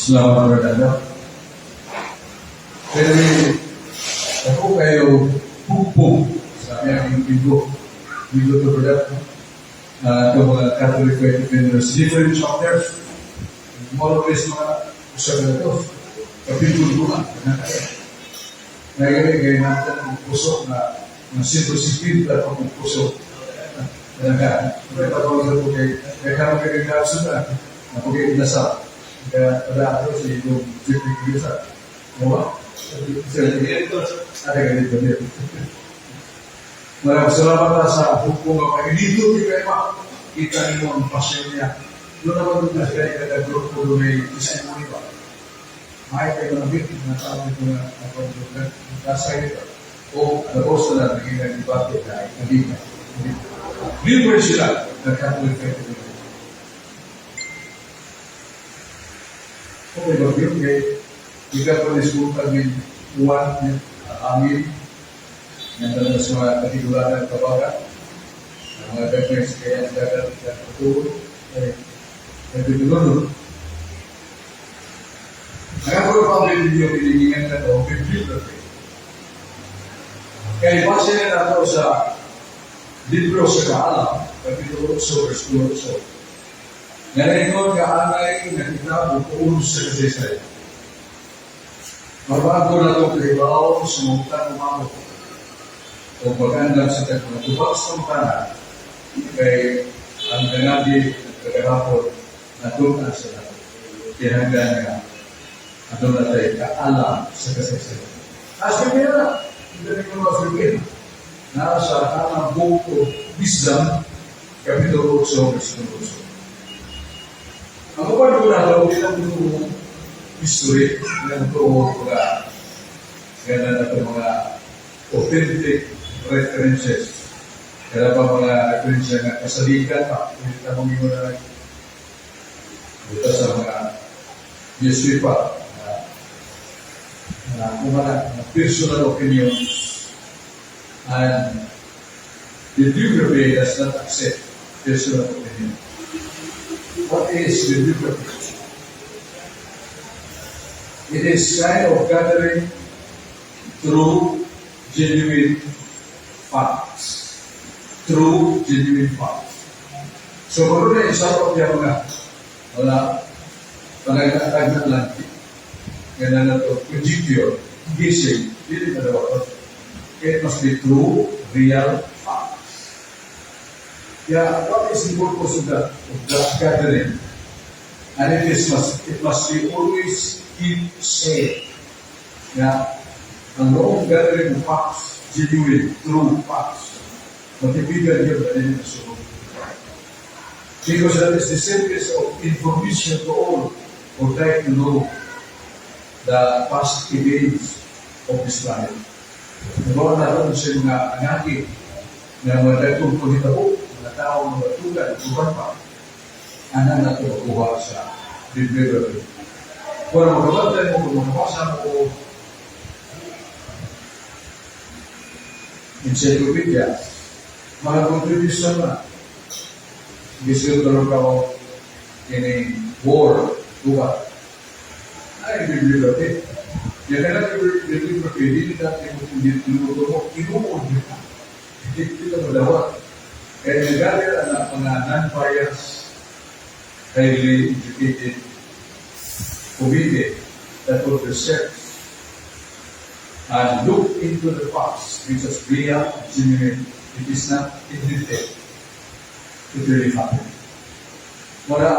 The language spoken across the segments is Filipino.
Selamat berdatang. Jadi, ako kayo pupong sa aming bigo to berdatang. Itong mga Catholic faith vendors, different chapters. More or less mga usap na ito. Kapitulungan. Ngayon natin ang puso na simple at ang puso. Talaga. Ito ko po kay kaya kayo na po kayo inasal. Kaya pada ako sa iyong pipigilisa. Diba? Ada ganito din. Maraming salamat sa hukum ng Panginoon. Dito kita nyo ang pasyon niya. Doon naman doon na siya ikagagro ko doon ay testimony ba. May kayo ng bit na tawag ko na ako doon. Kasay ito. O nabos na lang naging nagibate na ikagina. Libre sila ng Catholic faith. Okay, bagyo kay ika po disputan ng uwan ng amin yang dalam semua ketidakadilan kebaga mengadakan sekalian jaga dan betul dan betul. Agak perlu pabrik video diinginkan atau video kaya pasien atau sa libro sa alam tapi itu so. Ngayon ka anay na kita bukuun sa kasaysayan. Mabago na itong kaibaw sa mga umamo. O pagandang sa tagmatubak sa mga kay ang ganadi kagahapon na doon sa tinanggan nga at doon natin kaalam sa kasaysayan. Asipin na, hindi ko masipin na sa kanang buko wisdom kapitulo 8 versículo 8. Ang kapag ko na daw, ilang mga history, ilang mga ganda na ito mga authentic references. Kaya pa mga references na kasalikan pa, kita mong ino na dito sa mga Jesuit pa, mga personal opinions, and the bibliography does not accept personal opinions. What is the bibliography? It is kind of gathering through genuine facts. Through genuine facts. So, kung na isa ko kaya wala panagkakag na lang. Kaya na ito, conjecture, guessing, hindi na dapat. It must be true, real facts. Yeah, what is the purpose of that gathering? And it must be always keep safe. Yeah, ang noong gathering of facts, genuine, true facts, matibigyan yun na rin ang sunod. Because that is the simplest of information to all who try to know the past events of this planet. Nagawa natin sa mga anaki na mga dagong kulitabo, mga tao ng batugan, tuban pa, anan na ito makuha sa bibliography. Kung magabantay mo, kung makapasa mo encyclopedia, mga contribution na. Gisil talong kao ini war, tuba. Ay, bibliography. Yan na lang bibliography, hindi natin mo inuod nito. Hindi kita madawat. Kaya nagalir ang mga non-biased, highly educated committee that will research and look into the facts, which is real, genuine. It is not invented. It really happened. Mga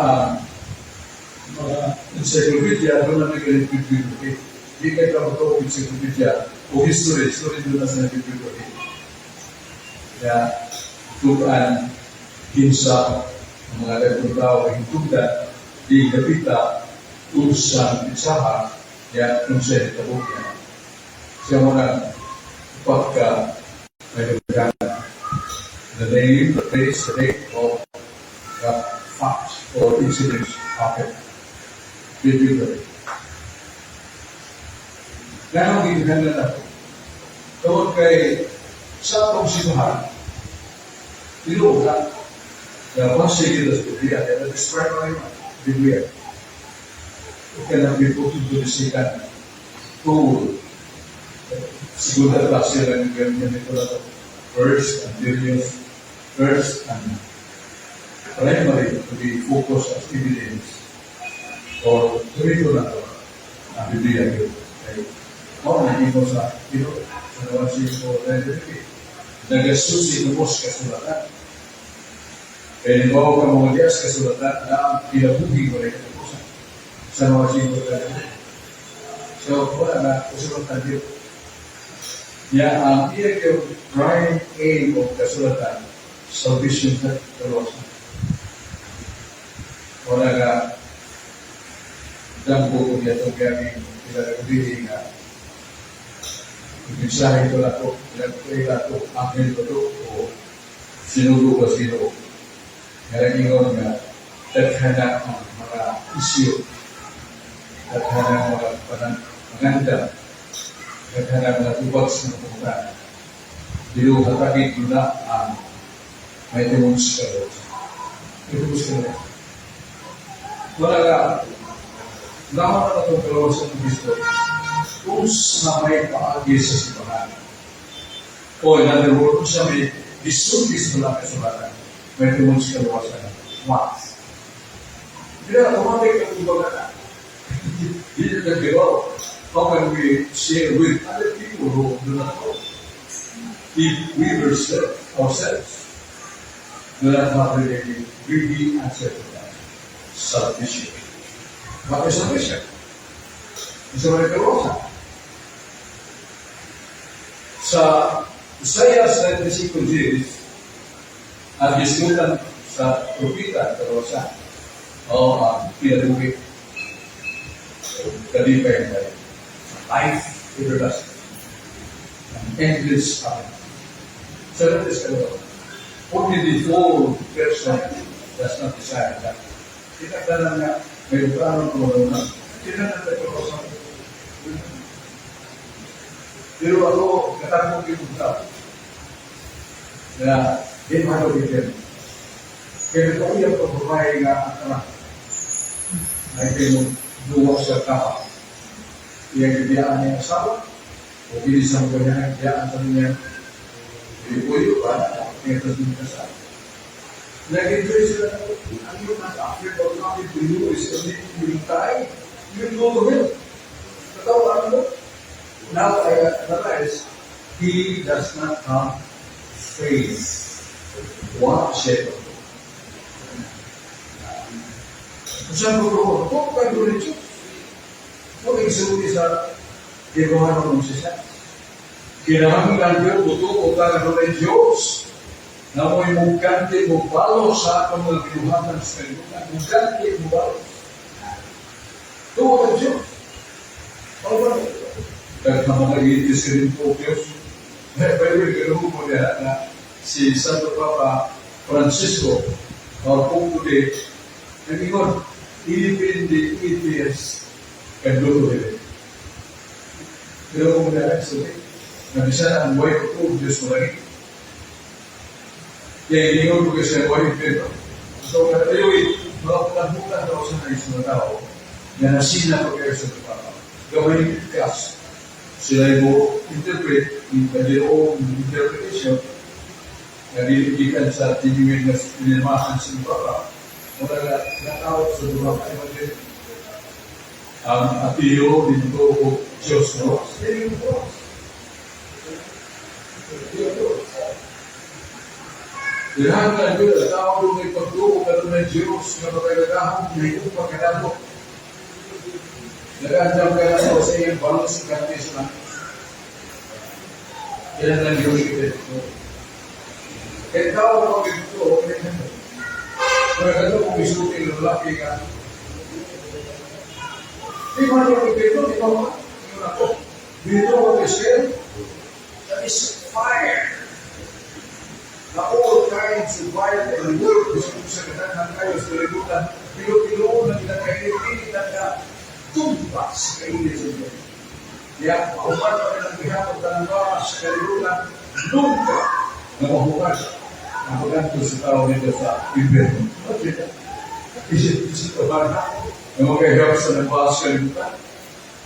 encyclopedia, doon na nag-bibliography. Hindi kayo ito encyclopedia o history doon na sa nag-bibliography. Kaya, tukaan, kinsa, mga nagpuntaw, hintugdan, di kapita, urusan, pitsaha, ya, kung siya itabog niya. Siya mo na, pagka, may nagagana. The name, the place, the date of the facts or incidents happened. Biblically. Kaya ang ginaganda na ito. Tawag kay sa itong sinuhan, tinuha, na once you get this Biblia, and describe mo naman, Biblia. it cannot be put into the second tool. Siguro na sila ng ganito na ito. First and primary to be focused as evidence or ito na ito ang Biblia yun. Ako na ito sa ito sa nawansin ko na ito nagasusi ng most kasulatan. Kaya nabawa ka mga diyas kasulatan na ang pinabuhi ko na ito sa nawansin ko na ito. So, wala na kasulatan dito. Ya, ang iya prime aim of kasulatan, salvation at kaluwasan. Wala ka dampo kung itong gaming pinagabili nga mensahe ko na ito, pinagpray na ito, angel ko ito, o sinugo ko sino. Ngayon ingon nga, taghana ang mga isyo, taghana ang mga panganda, taghana mga tubag sa mga pumunta. Dilo hatagin ko na ang may timons ka doon. May timons ka doon. Wala ka, naman na itong kalawasan ng Kristo, kung sa may paagi sa simbahan. O in other words, kung sa may disundis na lang kasulatan, may timons ka lawasan. What? Hindi na, automatic ang kumbaga na. Hindi na nagbigaw. How can we share with other people who do not know? If we ourselves do not have really answer to that. Salvation. Bakit salvation? Isa ba nagkaroon? Sa Isaiah 95 ang diskutan sa propita karosa o pinaluwi kalipay na life everlasting and endless time. So that is karoon. Only the full person does not desire that. Tinagdanan nga may utarang karoon na tinagdanan karosa. Pero ako, katakot yung tao. Na, di mahalo din. Kaya ito yung pagbabae nga ang anak. Na ito yung luwag sa tao. Iyang ibiyaan niya asawa. O binisang ko niya, ibiyaan sa niya. Hindi po yun ba? Kaya ito din kasama. Nag-enjoy sila na ang yun at after of coming to you is a little time. You go to him. Katawa ano mo? Now I realize he does not have faith. One shepherd. Kung saan ko doon, kung kayo doon ito, kung isuti sa ikaw ng siya. Kinahanglan ko, tuto ko ka ng Diyos na mo'y mugante mo balo sa akong mga pinuhatan sa kalimutan. Mugante mo balo. Tuto ka Diyos. Ano ba? Dahil na mga iitis ka rin po, Diyos. By the way, gano'n po niya na si Santo Papa Francisco, or Pope today, nag-ingon, even the atheist can go to heaven. Pero kung niya, sabi, nabisa na ang buhay ko po, Diyos mo lagi. Kaya ingon ko kasi ang buhay ko ito. So, anyway, mga pagbukan daw sa nais na tao, na nasila ko kayo sa Papa. Gawin yung class. Sila mo interpret in their own interpretation na niligikan sa tinimid na pinilmahan sa Papa. Mga nakawat sa dumang kayo ang atiyo dito o Diyos mo. Sila yung Diyos. Lahat na yun, tao doon may pagtuko ka doon ng Diyos na magagahong may upang kanalo. Nag-andam ka na sa iyong balos ng kantis na ilan lang yung ikit. Kaya tao na mag-ito, okay na. Kaya ito kung isutin ng lalaki ka, di man yung ikito, di ba mo? Yung ako, dito ang Israel, that is fire. Na all kinds of fire and work is kung sa katanan kayo sa libutan, pilo-pilo na kinakainit na tumpas kainit sa iyo. Kaya, mahuman pa rin ang pihapot ng mga sa kalibutan, nunca na mahuman ang pagkanto sa tao nito sa Iberno. Isip ito ba na? Yang makahirap sa nagbaas kalimutan,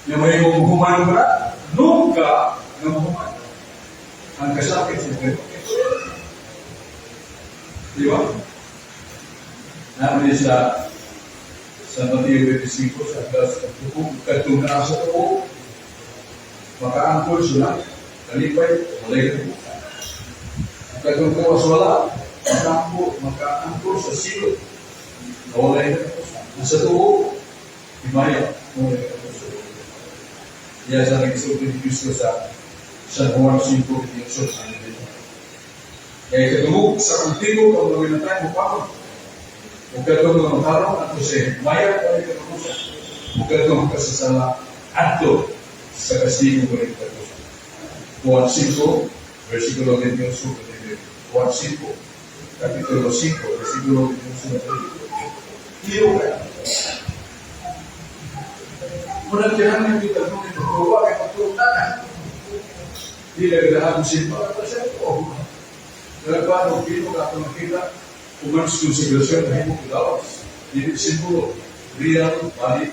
yang may human mo na, nunca ng human. Ang kasakit sa di ba? Namin sa Mateo 25 sa alas ng tuko, katunaan sa tuko, makaangkol sila, kalipay, walay na. Katungkawas wala, makaangkol sa silot, walay na. Sa tuko, himaya, walay na. Kaya sa nag-isip ni Cristo sa San Juan 5, Diyos ang nila. Kaya katungkol sa antigo, kung gawin na tayo, mapapag. Huwag ka itong mga harap at kasi maya ka rin katapusan. Huwag ka itong kasasala ato sa kastigo ko rin katapusan. Juan 5, versikulo 21, Juan 5, kapitulo 5, versikulo 21. Iyo ka. Muna tiyahan ng kita kung ipagkawa ay pagkawa. Hindi nagdahan mo siya para siya ito. Kaya paano, kino ka ito nakita, umanos kong sigurasyon na himong kulawas. Hindi simbolo, real, valid,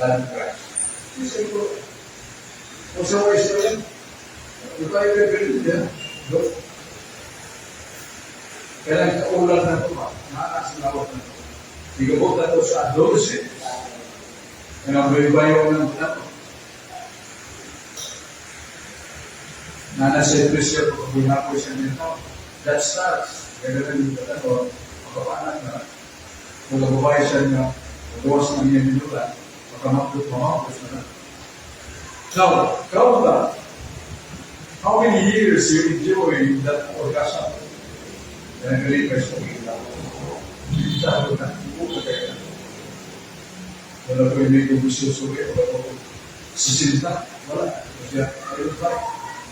and Christ. Hindi simbolo. Kung sa mga Israel, kung tayo pwede yan, kailangan kaulan na ito, nakasilawat na ito. Igabot na ito sa 12, kaya bayo ng ito. Nasa Ecclesia, kung buhapoy siya nito, that starts. Kaya rin yung katato, makapanak na, kung nagbabae siya niya, magawas ng niya minulan, makamapot na. Now, count that. How many years you enjoy that orgasm? Kaya nalipay sa kita. Kita ko na, buka kaya. Wala ko yung may kumisyosuwi, wala ko sisinta, wala. Kasi ayun pa,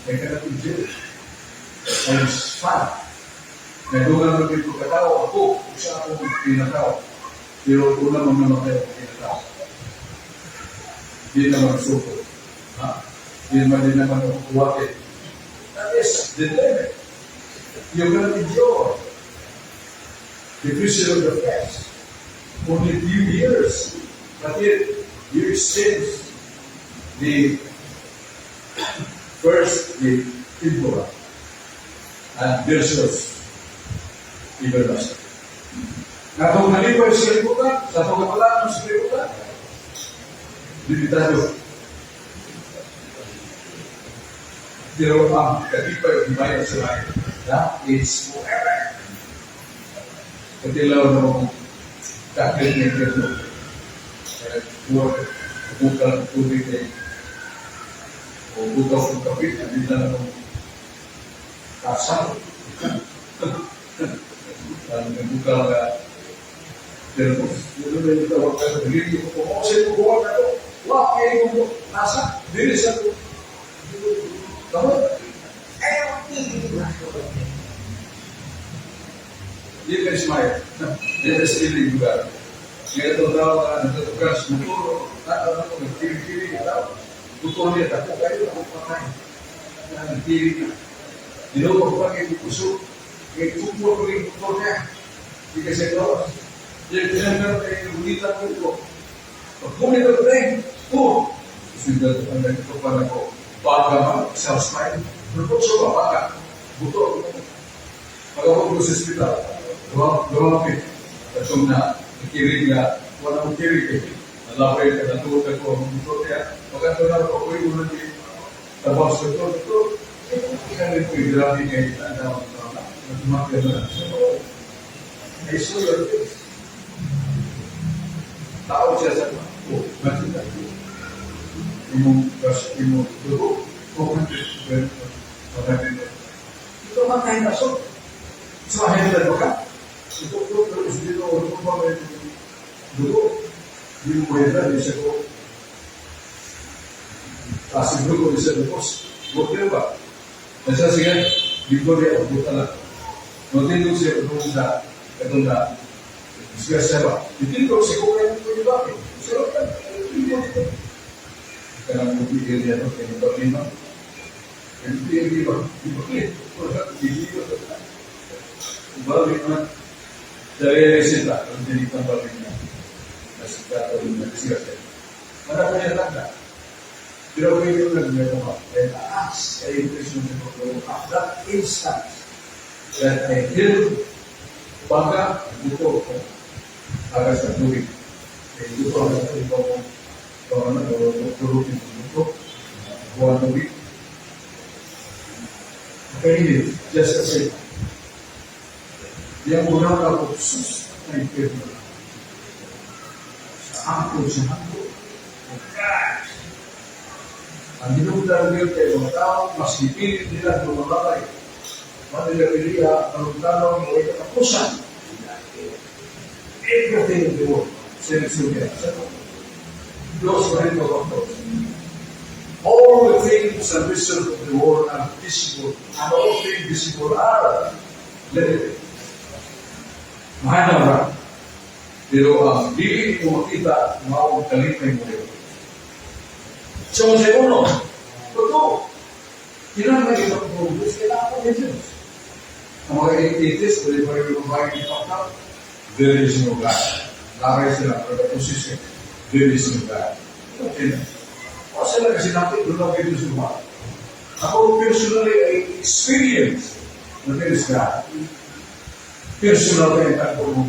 kaya ka na enjoy. Ayun, fun. Nagdugan mo dito katao, ako, isa akong pinatao. Pero una mong namatay ako pinatao. Di naman suko. Di naman ako kuwakit. That is the limit. You're going to endure the prison of the flesh. Only a few years. But yet, you exchange the first, the temporal, and versus everlasting. Nah, kung nalipay sa liputan, sa pagkapalaan sa liputan, limitado. Pero ang kalipay ang bayan sa lahat, that is forever. Katilaw na mong kakit ng kito. Bukal ng tubig ay o bukal ng kapit, hindi na mong kasal. Dan membuka telepon. Lalu kita waktu berdiri, mau saya buat itu, wah ini untuk nasa diri satu. Kamu, dia kan Ismail, dia sendiri juga. Dia tahu ada tugas motor, ada kiri motor dia tak pakai, dan kiri. Di luar pakai kusuk. Kayak kumpul pergi motornya dikasih keluar. Dia benar-benar kayak berita itu. Kemudian bertanya, sudah ada kepada kau. Bagaimana selesai? Berkuasa apa? Butuh. Kalau kau proses kita, dua pik, ketumna kirinya, warna kiri. Allah beri kata tu kau butuhnya. Maka saudara kau pergi nanti tabas betul. Kita itu berarti kita ada. I saw your face. Tahu jasa mati tak? Imu dulu, kau kan itu makan masuk. Selain dari makan, itu terus di rumah dulu di rumah bisa kau kasih dulu bisa dipos. Bukan apa? Saya sih di Korea bukan. Nanti itu saya berdoa ketunda, sudah siapa? Jadi kalau saya kau yang itu juga, saya kan itu. Karena mungkin dia tu yang berlima, yang dia dipakai, orang dia berlima dari resita menjadi tambah lima. asikato ng nagsigasya. Wala pa niya tanda. Pero pwede yung nagmagawa. And taas ay impresyon ng pagkaroon. At that instant, that I healed, baka dito ko agad sa tubig. Dito agad sa tubig ko kung turupin ko dito. Buwan tubig. Kaya just as it. Yang unang ako, sus, ay pwede. Sa angkol. Oh gosh! Ang dinugdal kayo mga tao, mas ipilit nila ng mga bagay. Manila Pilia, ang tanong mo ay katapusan. Everything in the world, sinusugan. Those were in the world. All the things and wisdom of the world are visible, and all things visible are limited. Mahal na. Pero ang dili mo makita, mawag kalipay mo rin. So, sa uno, totoo. Kailangan ito ang progress, kailangan ko ng Diyos. Ang mga atheists, wala pa rin yung bahay ni Papa, there is no God. Lakay sila, pero position, there is no God. Okay na. O sila kasi natin, doon lang kayo sumama. Ako personally, I experience na there is God. Personal na yung takbo mo.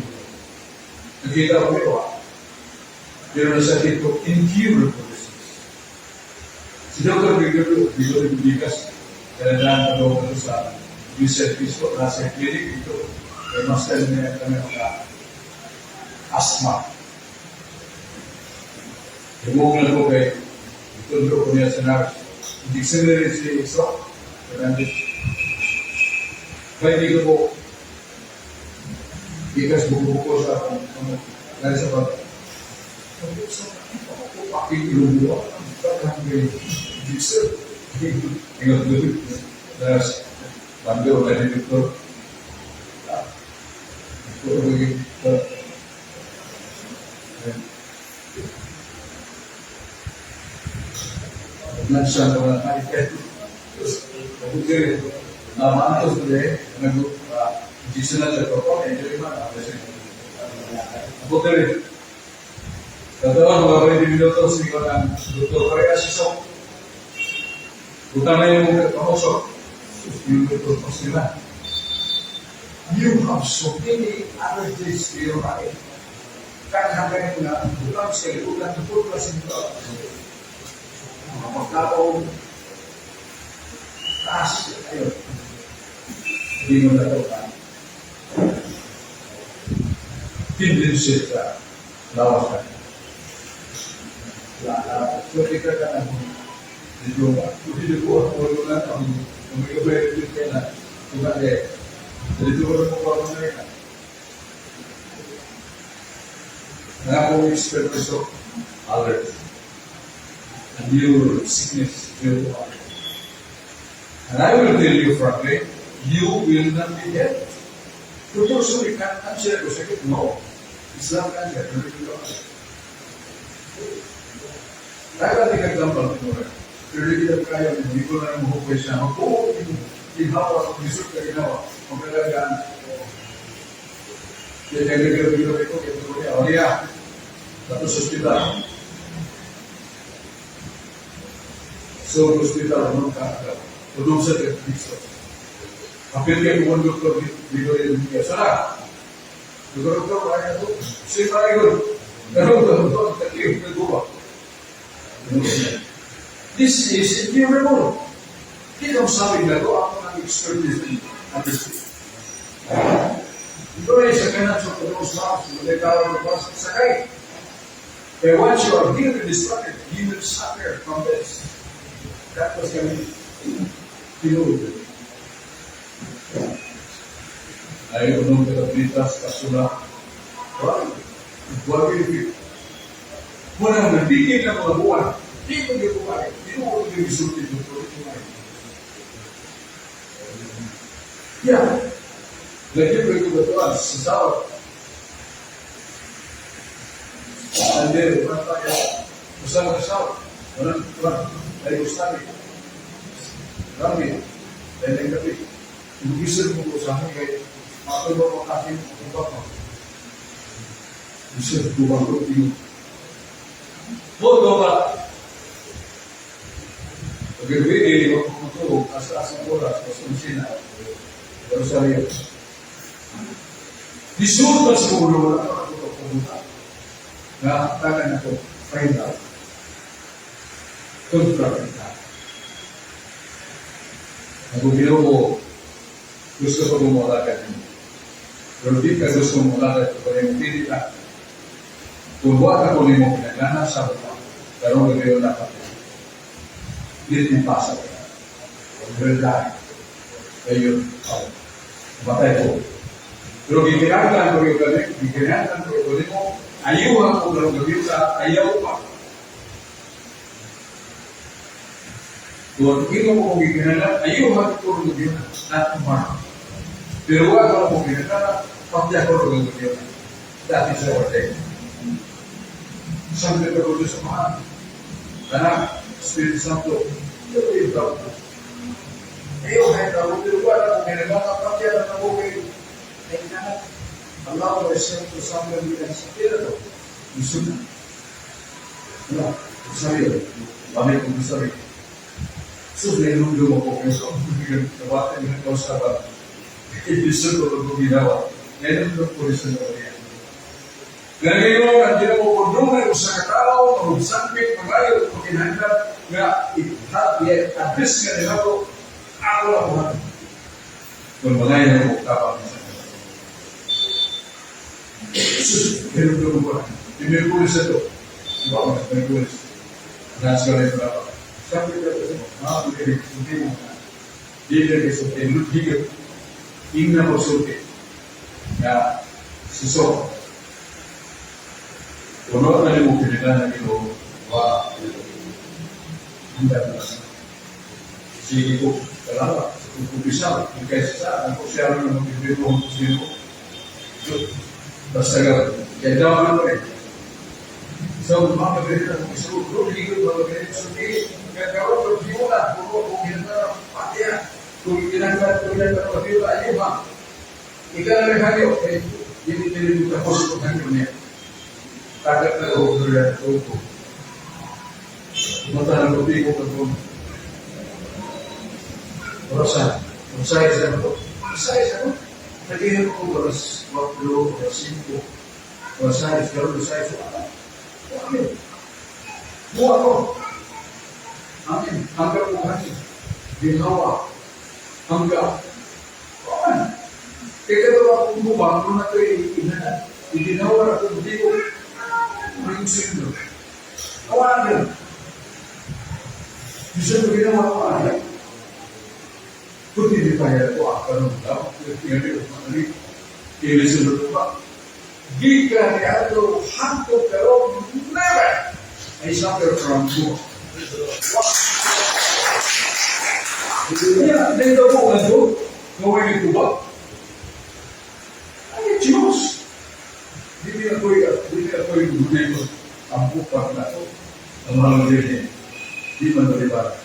Nakita ko ito pero nasakit ko, incurable disease. Si Dr. Gregory Bigas, kanadaan ka daw ito sa Vincent Cristo, nasa clinic ito, may master niya kami mga asthma. Tumulong ko kay ito ko niya sa nurse. Dictionary si Isra, kanandit. Kaya hindi ko po ikas buku-buku sa dari sa bata. Pakai ilmu bahkan dari bisa ingat dulu das panggil oleh dokter itu begitu nanti orang hari itu terus kemudian nama itu sudah menurut Jisna Jacopo yang jadi mana ada sih? Apa tadi? Katakan bahwa di dokter singkatan dokter Korea sisok, utama yang mungkin kamusok, yung dokter Pasila. You have so many allergies to your body. Kan sampai na bukan sekali bukan tempur klasik itu. Kalau tas, ayo di mana dokter? Tidak bisa lawan. Ketika kan itu buat orang mereka berpikir bukan deh. Jadi itu orang mereka. Now we expect so alert. And your sickness will go. And I will tell you frankly, you will not be dead. Betul suri kan saya sakit no. Islam kan saya dulu juga. Saya tidak gampang itu. Jadi kita kaya di bulan Muharram sama oh di hawa besok dari hawa. Kemudian dia jadi itu kemudian dia satu hospital. So hospital menunggu belum sedang bisa. Akhirnya kemudian dokter di salah. Dokter banyak tu, siapa itu? Dokter terkiri kedua. This is incurable. Kita sabi na to ako ng expertise ni Andres. Ito ay sa kanan sa tulong sa legalo ng basta sakay. But once you are healed and destructed, you will suffer from this. That was kami tinulog. Ay unong katapitas kasula. Buwan ini. Buwan ang nabigyan ng mga buwan. Di mo di buwan. Di mo di bisulti ng buwan. Yeah. Lagi berkebetulan sesawat. Ande berapa ya? Bersama sesawat. Orang tuan dari Australia. Kami dan yang ketiga. Bisa mengusahakan kayak atau lokasi tempat. Bisa berubah itu. Bodoh pak. Berbeda waktu itu asal bola, asal Cina. Baru saya lihat. Disuruh sebelum orang untuk pemuda. Nah, takkan aku final. Kontra kita. Aku bilang, gusto ko bumulakan ini. Pero di ka gusto bumulakan ito, kaya yung tidak. Kung buat ako ni mo pinagana sa buta, pero gagawin na ka. Hindi yung pasok ka. Kung berdahin. Kaya matay ko. Pero giginagalan ko yung gawin mo, ayuhan ko pero gawin sa ayaw pa. Kung hindi mo kung giginagalan, ayuhan ko yung gawin at umar. Pero wag ako kung ginagalan, pati ako yung gawin. Dati sa watay. Sampai terlalu semangat. Karena Espiritu Santo itu tahu. Ayo hai tahu di luar aku mendengar apa dia ada tahu ke. Karena Allah Espiritu Santo tidak setia itu. Disuruh. Nah, saya kami pun besar. Sudah nunggu mau besok mungkin waktu ini kau sabar. Disuruh untuk dirawat. Ini untuk polisi dia. Ngayon, nandiyan mo po doon ay usa ka tao, magsangpit, magayo, pagkinahanglan, nga i-address nga nila ko, ako lang po natin. Kung magayo na po, kapag sa kanila. Sus, ganun doon po na. Yung Merkulis ito, diba ako sa Merkulis? Nasa ka na ito na pa. Sabi ka ito, hindi mo na. Hindi ka ito, hindi ka, hindi na po sulti. Nga, susok. Kalau ada yang mungkin itu, wah, tidak bisa. Si itu, kenapa? Itu bisa, jika bisa, aku share dengan itu itu bersaga. Jadi apa mereka? So, maka mereka disuruh begitu, kalau mereka sendiri, kalau berjiwa, kalau kita pakai, kita berjiwa aja, mak. Ikan mereka itu, jadi kita harus mengambilnya. Takkan terlalu berat untuk matahan kopi ko betul. Saya tadi aku beras waktu bersingkuh. Saya sekarang saya sudah. Amin. Buat kok. Amin. Anggap Tuhan di hawa. Anggap. Amin. Kita kalau aku bangun atau ini, di hawa aku begitu. Prinsip awalnya bisa begitu awalnya itu dibayar itu akan mendapat yang diumpamai ini sebetulnya jika dia itu hantu kalau never ini sampai orang tua dia itu bukan itu mau itu buat ini jelas. Dia koi dunia itu ampuh karena itu melalui diri di melalui barat.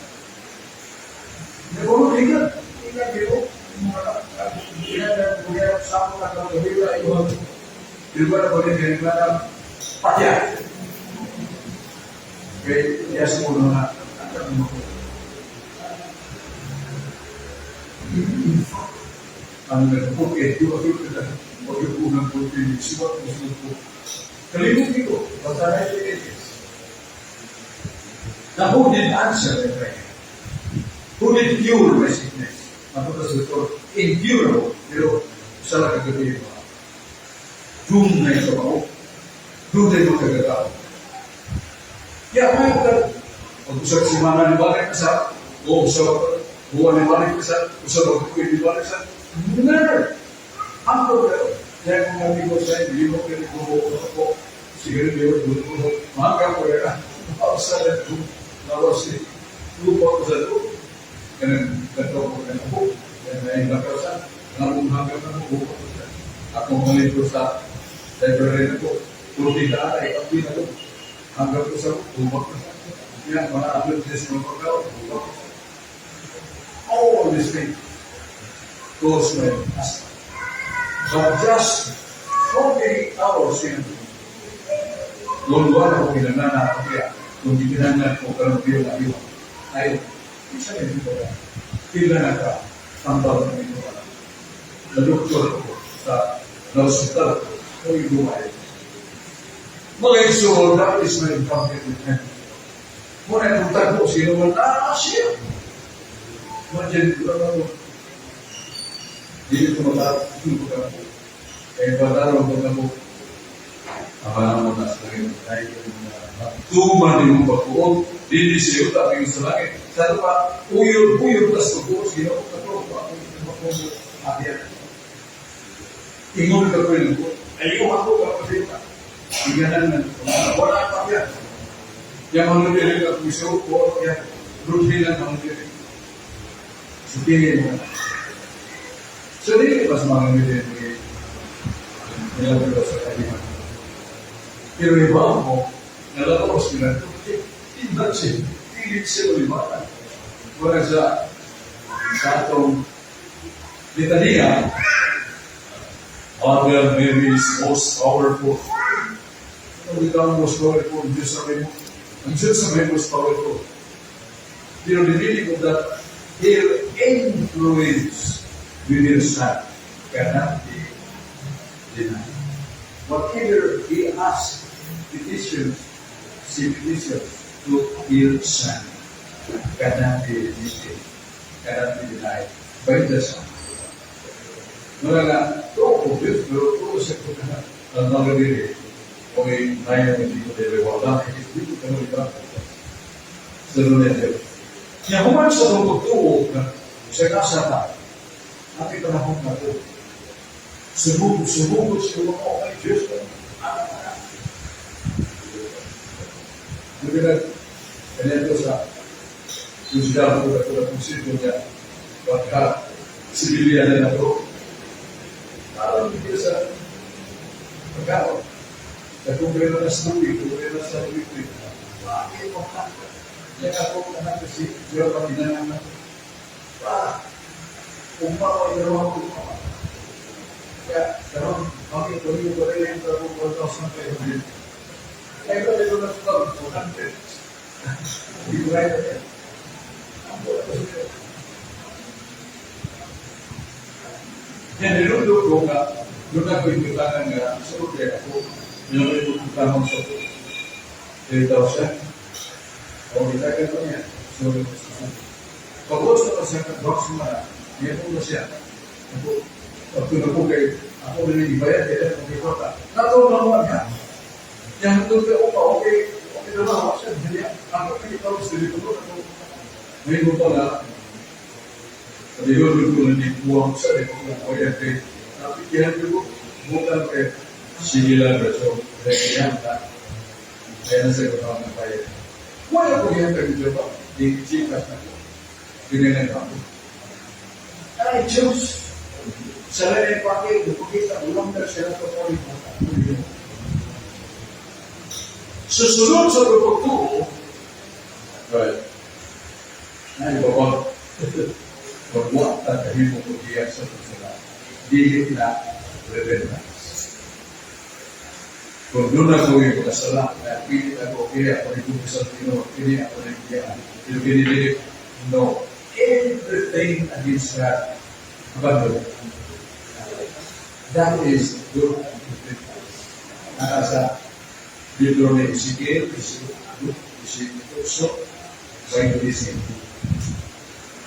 Dia baru ingat dia dia dan punya sama atau berbeda itu di luar boleh dari mana pakaian. Dia semua akan mengukur. Anda pokok itu kita Pagkukunan po yung siwat mo po. Kalimutin ko, masaray ko ito. Now, who did answer the prayer? Who did cure my sickness? Maputas ito, incurable. Pero, salah kagabi mo. Doon na ito ako. Doon na ito kagagawa. Kaya may ka, pag-usap si Mana ni Balik Kasal, o usap buwan ni Balik Kasal, usap ako ni Balik Kasal, never. Hampa pero, kaya kung nabi ko sa'yo, hindi mo pinagbubuo ako, siguro di ko maka ko yan, sa ito, lawas ni, lupa ko sa ito, kaya nagkataw ko yan ako, kaya naibakasan, nalong hanggang na ako, ako mali ko sa library ko, tuloy na ay kapin ako, hanggang ko sa lupa ko sa yan, mga abilities ng pagkaw, lupa ko sa all these things goes my master. But just 48 hours in Kung wala ko pinanana ako kaya, kung di pinanana ko karang piyo na iyo, ay, isa na ito ba? Pila na ka, tambal na ito ba? Na doktor ko, sa hospital ko, o yung buhay. Mga iso, that is my bucket with him. Muna itong tagpo, sino man, siya. Imagine, ako, hindi ko matapos, hindi ko ako. Kaya padaraw ko ako, akala mo na sa langit, dahil tuman din mo pagkuot, hindi siya tapi sa langit. Sa pa, uyod tas pagkuot, sino ko ako, ako akhir. Ingon ka ko yun, ayaw ako kapatid ka. Tingnan na, wala pa yan. Yang manudirin ka puso, o yan, rutin lang manudirin. Supingin mo. So, hindi pas manudirin nilalabas sa kaliman. Pero iba mo, nalalabas nila, tidak siya, pilit siya ulimanan. Wala sa atong litania, Father, Mary is most powerful. Kung ikaw most powerful, Diyos sabi mo, ang Diyos sabi most powerful. Pero the meaning of that, their influence with their son cannot be denied. Whatever he asks, petitions to their son cannot be resisted, cannot be denied by the son. Mula nga, ito ko, Diyos, pero ito sa ito na ang nagagiri. Kung may naya hindi ko deliwala, hindi ko kanulita. Sa lunes yun. Kaya human sa itong pagtuog na sa kasata, natin panahon na ito. Sumugod siya mga kay Diyos. Nabilag, ganito sa Diyos ko na kung sito niya, pagka sibilihan na ito, parang hindi sa pagkaon. Sa kumbrero na sa luwi, kumbrero sa luwi, bakit mo ka? Yan ako na kasi Diyos ang ginanang para umpaw ay dalawang umpaw. Kaya, karoon, kami ito yung rin sa 4,500. Kaya ito rin na sa 200. Hindi ko kaya na yan. Ang buwan ko siya. Yan, nilundo ko nga, doon ako yung kailangan nga, sa kaya ako, nilundo ko tamang sa 3,000. O, ilagay ko niya. So, pag-uwas na siya, pag-box mo na, yan po na siya. Pag ko kay, ako rin ibayad, kaya kung may kota. Natulong naman niya. Yan doon ka, okay na lang, siya, hindi yan. Ako pinipawag sa dito ko, may mo pala, sabi ko, doon na buwang sa dito ko, o yan kay, napikihan ko, bukan kay, sige lang, so, kaya na sa ikaw ng bayad. Wala ko yan kay Diyo ba? Di chikas na ko. Pinanan ako. Ay, Diyos! Sa lain pakai, kita ulang na siya ito po rin. Susunod sa pagpagtuo, right? Ay, baba, magbuhat na dahil mo kudiyak sa pagsulat. Dihit na repentance. Kung doon ako yung pagkasala, na pilit ako, kaya ako rin kung isang Pinoy, kaya ako rin kaya, pinipinilit, no, everything against God, abandon. That is good repentance. Nakasa, dito na Ezekiel, Ezekiel, sa Indonesia.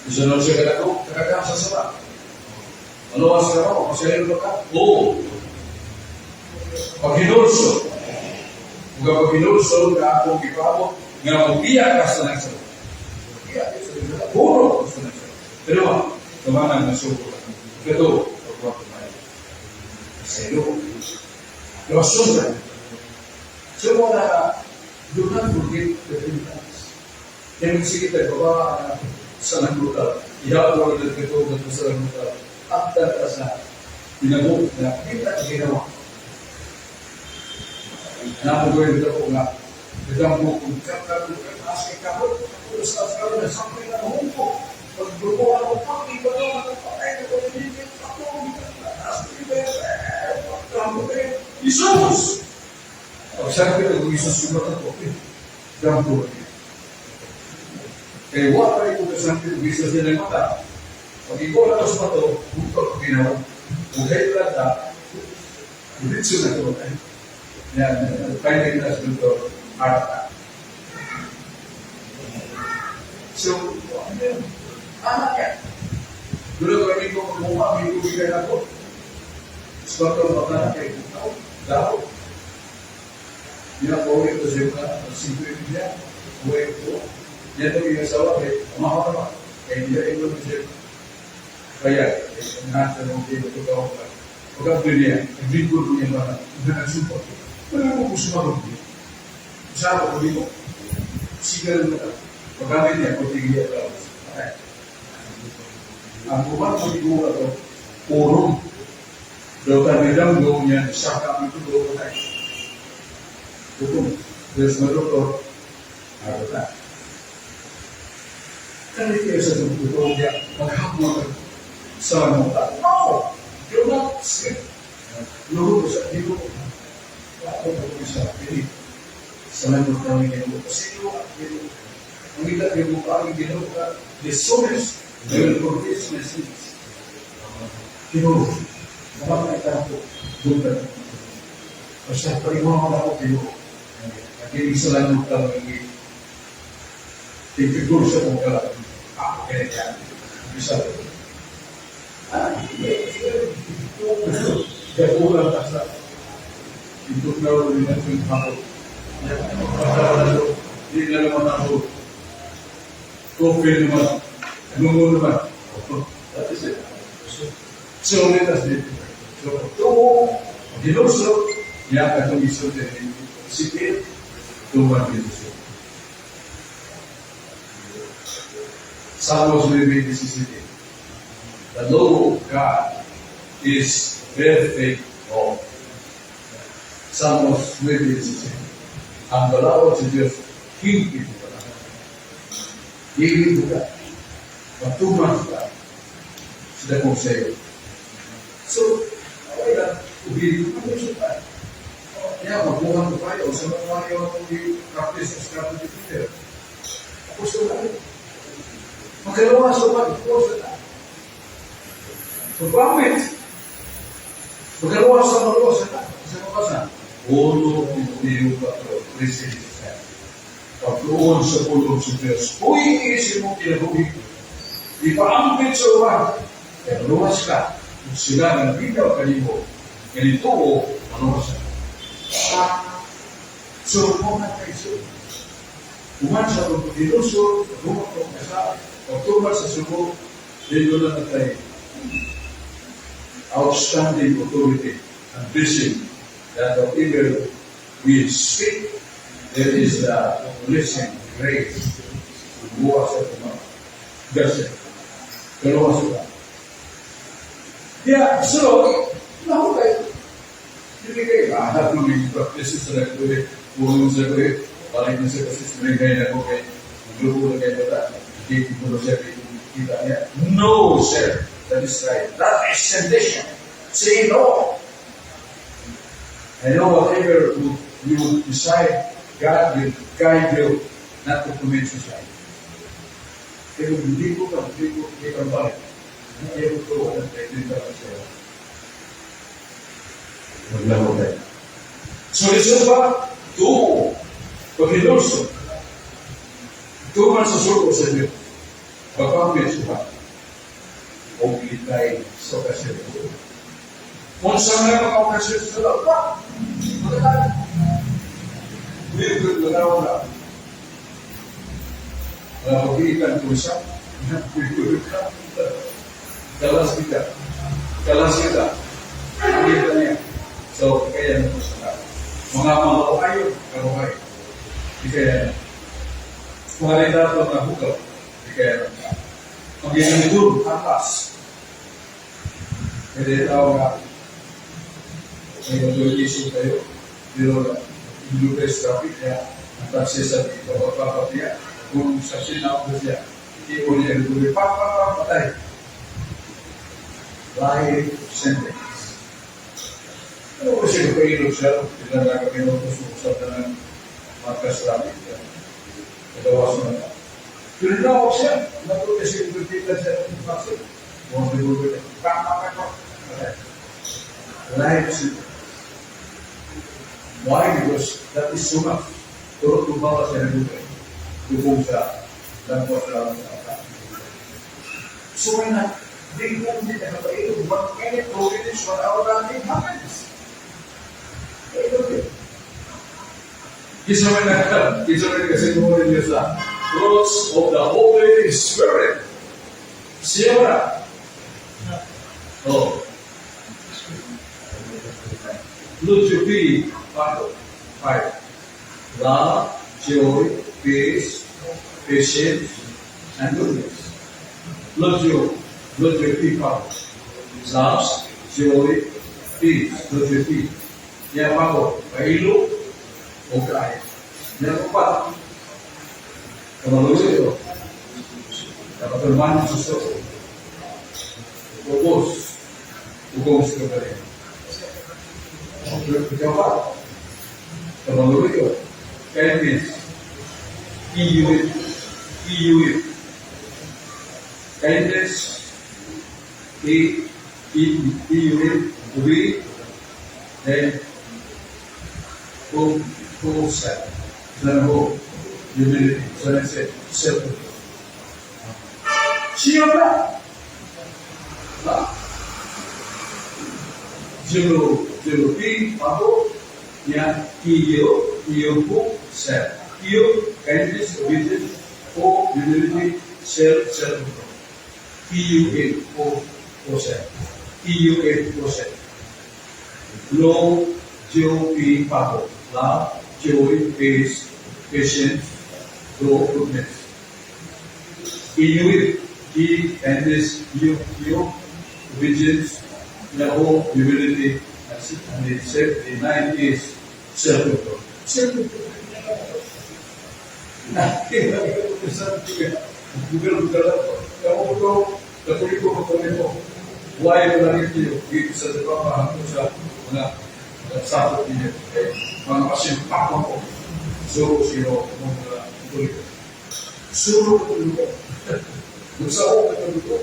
Isunod siya ka kakam sa saba. Maluwas ka mo, masayang ka? Oo. Pag-hinulso. Kung pag-hinulso na akong ipabot, nga mag-iyak ka sa nagsalo. Mag-iyak ka sa nagsalo. Puro ka sa nagsalo. Pero, tumanang nasuko. Ito, pagkuha ko tayo. Sa'yo. Lawasun ka. So, wala, do not forget the repentance. Yan sige tayo, baba sa naglutal. Ihapon na ito sa naglutal. After ka sa pinabot na kita ginawa. Namugoy dito ko nga, itang bukong kakabot, aski kabot, terus kakabot na sampai na humpo. Pagbukuhan ko, pati ba ito, nakapatay na ko, hindi ako, aski ba ito, Isus! Pagsabi ko, Isus yung mata ko, dampo niya. Kaya wala rin kung kasabi ko, Isus niya ng mata. Pag ikaw na sa mata, buto ko ginawa. Kung kayo lata, diretso na ito. Yan, finding us dito, heart attack. So, ano yun? Anak yan. Dulu kami ko kumuha, may kubigay ako. Sebab mata kayak tahu. Dia boleh itu juga sibuk dia, boleh itu. Dia tu yang salah dia, mahal apa? Kayak dia itu macam kayak nanti mungkin itu kau bukan dunia, hidup dunia mana? Dengan super. Mana aku semua tu. Siapa tu dia? Siapa tu? Bukan dia, kau tinggi atau aku baru itu atau orang. Dokter bilang doanya syakam itu doa hukum terus dokter ada kan itu satu doa menghapus sama tak mau dia sih lalu bisa itu apa bisa ini selain bertemu dengan pesilu itu kita dibuka lagi dibuka disolis dengan profesional itu Orang kita tu bukan. Pasal perimoh aku tu, jadi selain bukan lagi, tidur semuanya aku kena bisa. Itu dia orang tak itu kalau dengan aku, di dalam mana tu, kopi mana, nunggu mana, tapi so letas dia. So, di luar yang akan bisa jadi sipil Tuhan Yesus. Psalms will be this is it. The law of God is very faithful. Psalms will be this is it. And the law to just keep it. Ini bukan. Waktu masa sudah mau saya. So, ya, begitu kan suka. Ya, bukan upaya, sama upaya untuk dipraktis strategi kita. Aku suka. Maka luas sobat, aku suka. Berpamit. Maka luas sama luas suka. Sama apa? Ulu itu atau krisis. Pagkuhan sa pulong sa Diyos. Kung iisip mo kinabuhi, ipaampit sa uwan, kaya luwas ka. Sila ng bitaw kanimo, ganito o ano sa so, kung nakaisip, uman sa pagputiluso, rumot o kasal, pagtuman sa sumo, dito na tayo. Outstanding authority and vision that whatever we speak, there is a blessing, grace, buwas at umat. Blessing. Kalawa sila. Ya, so, tahu tak? Jadi kayak ada tuh di praktis sudah boleh, boleh sudah boleh, paling bisa praktis mereka yang aku kayak dulu kayak apa? Di proses kita ya, no sir, that is right, that is sedition. Say no. I know whatever you would decide, God will guide you not to commit suicide. Pero hindi ko balik. Ayaw ko ang teknika siya. Maglaho tayo. So, ito ba? Ito. Pag-inulso. Ito man sa suko sa Diyos. Pag-pamit siya. O kitay sa kasya. Kung saan na mga kasya sa lahat, magkakala. Hindi ko lalaw na. Pag-ikan ko siya. Pag-ikan Kelas kita, kita ni. So, kaya na sa mga ayo, kalau kayo. Di kaya na. Kung hari dapat na hukaw, di kaya na. Mag-iang doon, atas. Kaya tao nga, may mag-iisip kayo, dito English traffic ya, taksi sa bapak dia, kung sa sinaw dia, hindi ko niya dito, patay. Life sentence. Ano ko siya kapailog siya? Tinalaga kayo ko susap na ng markas rapid. Nagawas mo na. Tinawag siya. Natuloy siya yung pagkita siya ng vaksin. Kung ang pagkita siya. Kakakakak. Wala yung siya. Why? Because that is so much. Turut lumawa siya ng buhay. Tubong sa langkot lang sa atas. So why not? Big one din na kapailog. What can it do? It is what our running happens. Kisah kasi kemudian dia sa fruits of the Holy Spirit. Siapa? Oh, Lujupi, five. Love, joy, peace, patience, and goodness. Lujupi, love, joy, peace, Lujupi. Yang apa? Pailu, okay. Yang keempat, kemelalui itu, dapat bermain sesuatu, fokus, hukum sebenarnya. Keempat, kemelalui itu, kindness, kiwit, kindness, kiwit, ubi, dan who said, then who, humility, so I said, self-control. Siapa? Jelupi, papo, yang iyo ku, self. Iyo, kindness, obedience, o, humility, self-control. Iyo, o, self. Iyo, o, self. Lo, joy, papo. Love, joy, peace, patience, goodness. Inuit, kindness, obedience, humility, and the ninth is self-control. Self-control. Nah, kita bisa juga. Bukan kamu betul, why itu bisa terbawa bisa satu ini, mana masih apa kok? Suruh betul, suruh betul, bersama betul,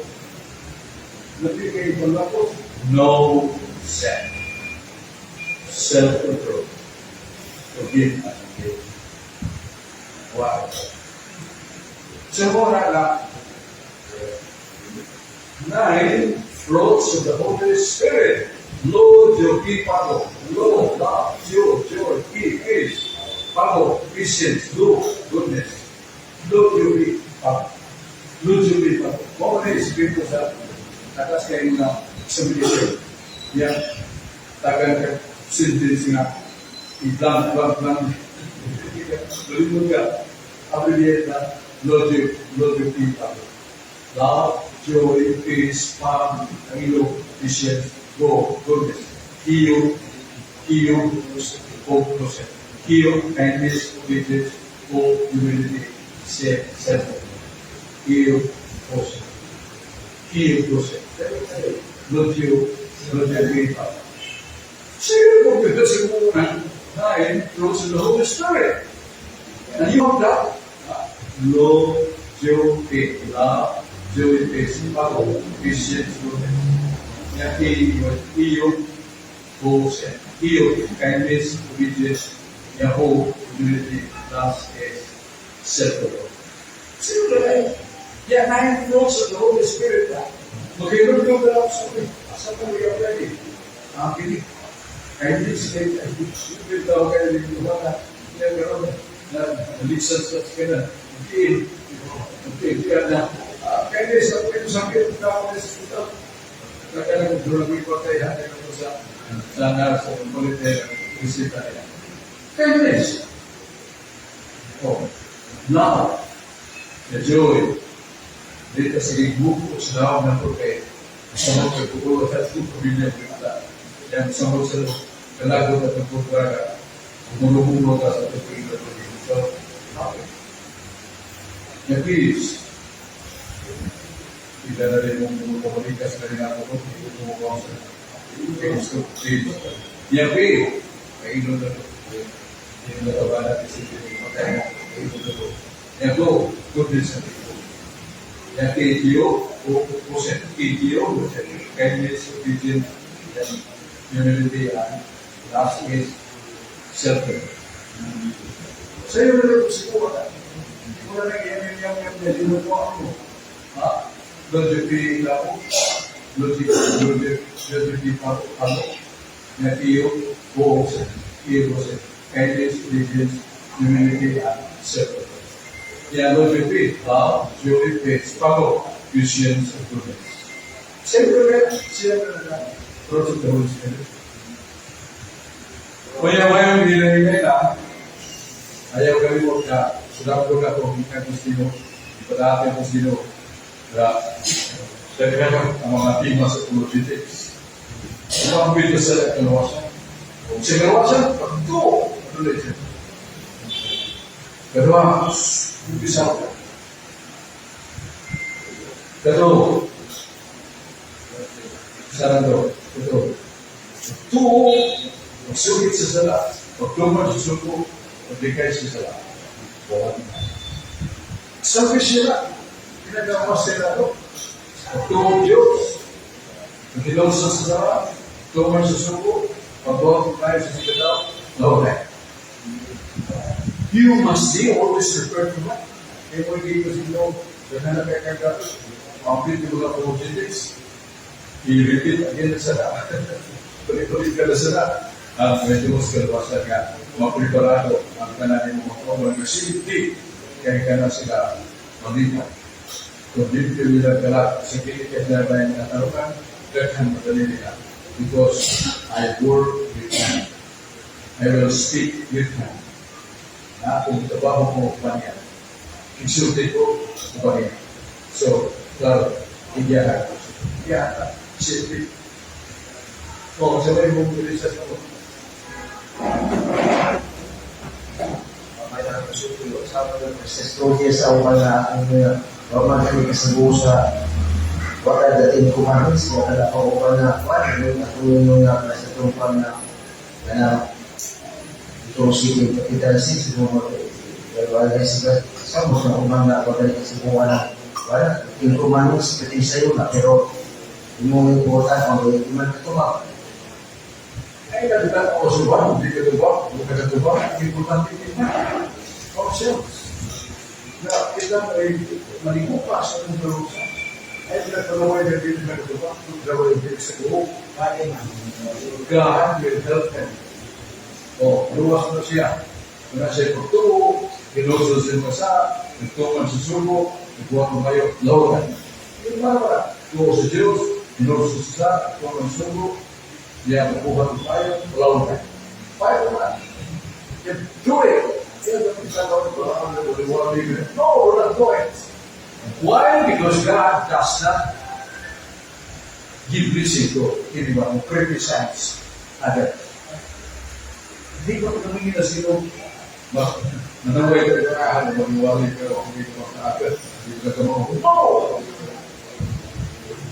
lebih kayak berlaku no self control, forgive and forgive. Wow. Semua orang nine fruits of the Holy Spirit. Lord, your people, Lord, love, joy, peace, power, patience, goodness. Lord, your people, Lord, your people. All these people sa atas kayo na submission. Yang takkan sentence nga iblang. Berikut ka, apabila na Lord, your people. Love, joy, peace, power, patience, goodness, heal, focus, heal, kindness, obedience, humility, self-control, heal, not you, people. Siguro kung ito siguro na fruits of the Holy Spirit. And you have that. Love, joy, peace, love, joy, peace, power, patience, goodness. Iyo, kindness, obedience, humility, last is self-control. Siyempre, yan nine fruits of the Holy Spirit na. Mag-inom ka ba ako sa pag-iyaw lagi? Ang kinig. Kindness, yung tao kayo din yung mga na nalisan sa kanya. Hindi na. Kindness, ako ito sakit ng tao na sa kadang berlaku kota yang ada di pusat sana politik bisita ya. Kindness, love, the joy. Kita sering buku sedang menampak sama berkumpul satu pembina kita yang sama selalu lagu tertentu berada mulu-mulu satu pembina tertentu. Ya peace. Tidak ada yang komunikasi dengan apapun itu mau bangsa itu konstruktif Yang P, kailan na ito. Yung natawa natin sa pinag-matay, kailan na ito. Yang O, goodness and faithfulness. Yang KTO, KTO, kindness, obedience, and humility, and last is self-care. Sa'yo na rin siguro na. Hindi mo na nag-iamim na dinutuan mo. Logically ako, logically ako, na iyo, buong kindness, obedience, humility, and self-care. Yeah, logically, struggle, patience, and goodness. Siyempre na, fruit of the Holy Spirit. Kaya hindi na ayaw kami mo ka, sudah ko na kung hindi ko sino, ipadate ko sino, dahil ang mga tima sa politics. Ang mga pito sa kalawasan. Kung sa kalawasan, ito, ulit siya. Kedua, bisa. Kedua, sana itu, maksudnya sesalah, pertemuan sesuatu, berikan sesalah. Sampai sila, tidak ada masalah tu. Pertemuan Dios, kita sesalah, pertemuan sesuatu, pertemuan lain sesuatu, lawan. You must see always refer to what? Every day because you know the kind of character complete to the politics. He repeat again the sana. Balik-balik ka na sana. Medyo mas kalwasan ka. Mapreparado ang kananin mo mga kasi kaya ka na sila malipat. Kung di nila galak sa kilikit na ba yung natarukan, daghan madali nila. Because I work with him. I will speak with him. Na kung trabaho ko pa niya, insulti ko pa niya. So, claro, iyahan. Iyahan. Siyempre. O, sabay mong bilisas ako. May nakasutulo. Sama ng sestrodya sa mga pamagkali kasabusa. Wala dating kumanis, wala pa ko na kwan. Natulong nga sa tumpan na ito sige capital 6 mo wala siya sa mga umanga wala kasi wala yung kumanos pati sa'yo na pero yung important ang iman ito ba ay nagdaan ako sa buwan hindi ka diba kung ka diba ang importante ito ourselves na kita ay malikupa sa itong karusa ay pinagpalaway na dito na diba kung gawin dito sa buhok God will help them. Luwas na siya. Kung siya pagtuo, kinusul siya masa, nagtungan sa subo, nagbuhat mo kayo, lawan. Yung para, tuo sa Diyos, kinusul siya, nagtungan sa subo, diya makuha mo kayo, lawan. Paano naman? Do it! No, we're not doing it. Why? Because God does not give blessing to anyone who criticize others. Hindi ko namin na sino nanaway ka na kahal mag-iwalay pero hindi ko makaagad hindi ko natamang no!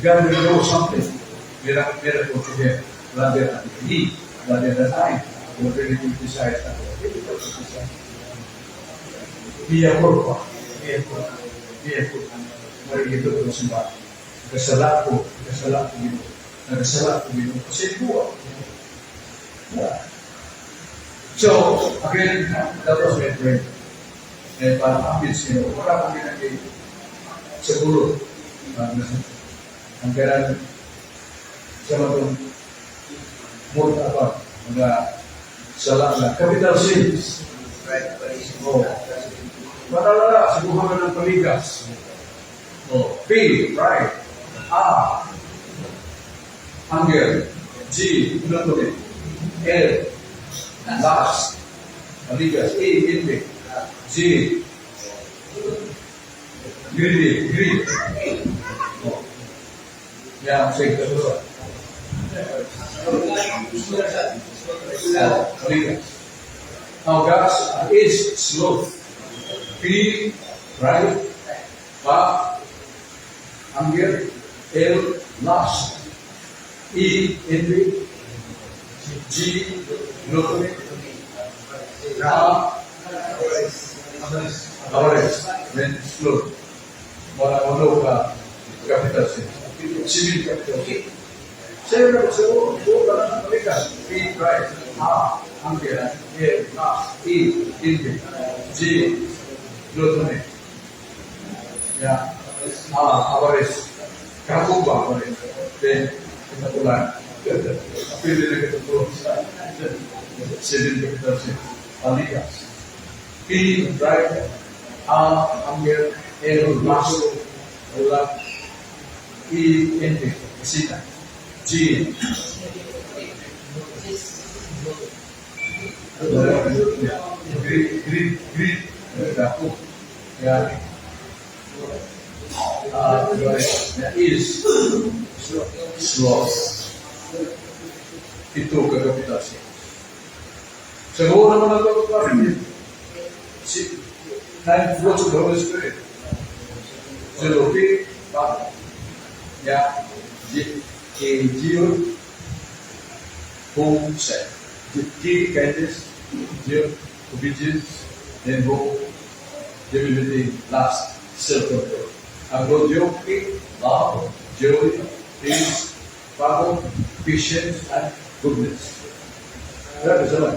God will know something miracle to him rather than he rather than I who really criticize that hindi ko criticize Dia kurva mari ito ko simba kasala ko kasi buwa so, again, that was my friend. And parang ambits, wala kong ginagay sa gulo. Ang kailan sa mga mult apa, mga sala na capital sins. Matalala, sibuhan ng paligas. P, pride. A, hunger. G, gluttony. L, last, aligas, A, envy, G, greed. Yang saya kedua, aligas. Now, gas is sloth, P, pride, A, hunger, L, lust, E, envy, G, glutamate, R, average, when slow. Mono ka capital C. Civil capital C. Saya nak sebut dalam mereka P price R hampir A E index G glutamate ya R average kamu average then kita pulang tapi dia kata terus civil capital C alias P price R hampir L masuk ulang E index sini G green dapur ya is slow itu kegapitasi semua nama itu apa si naik flow to the Holy Spirit seluruh ya Geo home set G kindness Geo obedience then hope humility last self-control Agro Geo love joy peace power patience and goodness. That is all.